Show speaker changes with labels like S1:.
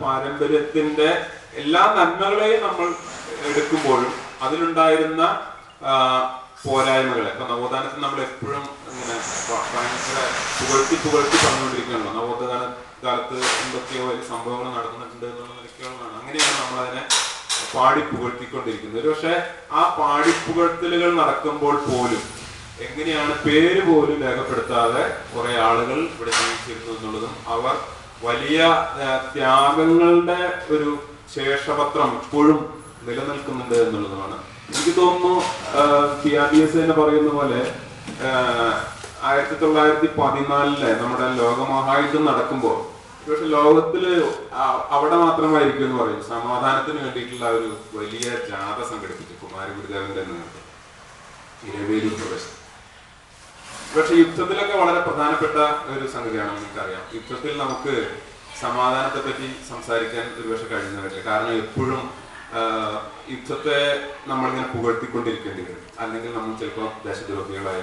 S1: പാരമ്പര്യത്തിന്റെ എല്ലാ നന്മകളെയും നമ്മൾ എടുക്കുമ്പോഴും അതിലുണ്ടായിരുന്ന പോരായ്മകളെ, ഇപ്പൊ നവോത്ഥാനത്തിൽ നമ്മൾ എപ്പോഴും ഇങ്ങനെ ഭയങ്കര പുകഴ്ത്തി പറഞ്ഞുകൊണ്ടിരിക്കുകയാണല്ലോ. നവോത്ഥാന കാലത്ത് എന്തൊക്കെയോ വലിയ സംഭവങ്ങൾ നടന്നിട്ടുണ്ട് എന്നുള്ള നിലയ്ക്കുള്ളതാണ്. അങ്ങനെയാണ് നമ്മളതിനെ പാടിപ്പുകഴ്ത്തിക്കൊണ്ടിരിക്കുന്നത്. പക്ഷെ ആ പാടിപ്പുകഴ്ത്തലുകൾ നടക്കുമ്പോൾ പോലും എങ്ങനെയാണ് പേര് പോലും രേഖപ്പെടുത്താതെ കുറെ ആളുകൾ ഇവിടെ ജീവിച്ചിരുന്നു എന്നുള്ളതും അവർ വലിയ ത്യാഗങ്ങളുടെ ഒരു ശേഷപത്രം ഇപ്പോഴും നിലനിൽക്കുന്നുണ്ട് എന്നുള്ളതുമാണ്. എനിക്ക് തോന്നുന്നു PRDS തന്നെ പറയുന്ന പോലെ 1914 നമ്മുടെ ലോകമഹായുദ്ധം നടക്കുമ്പോൾ പക്ഷെ ലോകത്തില് അവിടെ മാത്രമായിരിക്കും എന്ന് പറയും സമാധാനത്തിന് വേണ്ടിയിട്ടുള്ള ഒരു വലിയ ജാഥ സംഘടിപ്പിച്ചു കുമാരി ഗുരുദേവന്റെ നേതൃത്വം ഇരവേലൂർ പ്രദേശത്ത്. പക്ഷെ യുദ്ധത്തിലൊക്കെ വളരെ പ്രധാനപ്പെട്ട ഒരു സംഗതിയാണ്. നമുക്കറിയാം, യുദ്ധത്തിൽ നമുക്ക് സമാധാനത്തെ പറ്റി സംസാരിക്കാൻ ഒരുപക്ഷെ കഴിയുന്ന വരില്ല. കാരണം എപ്പോഴും യുദ്ധത്തെ നമ്മളിങ്ങനെ പുകഴ്ത്തിക്കൊണ്ടിരിക്കേണ്ടി വരും, അല്ലെങ്കിൽ നമ്മൾ ചിലപ്പോൾ ദേശദ്രോഹികളായി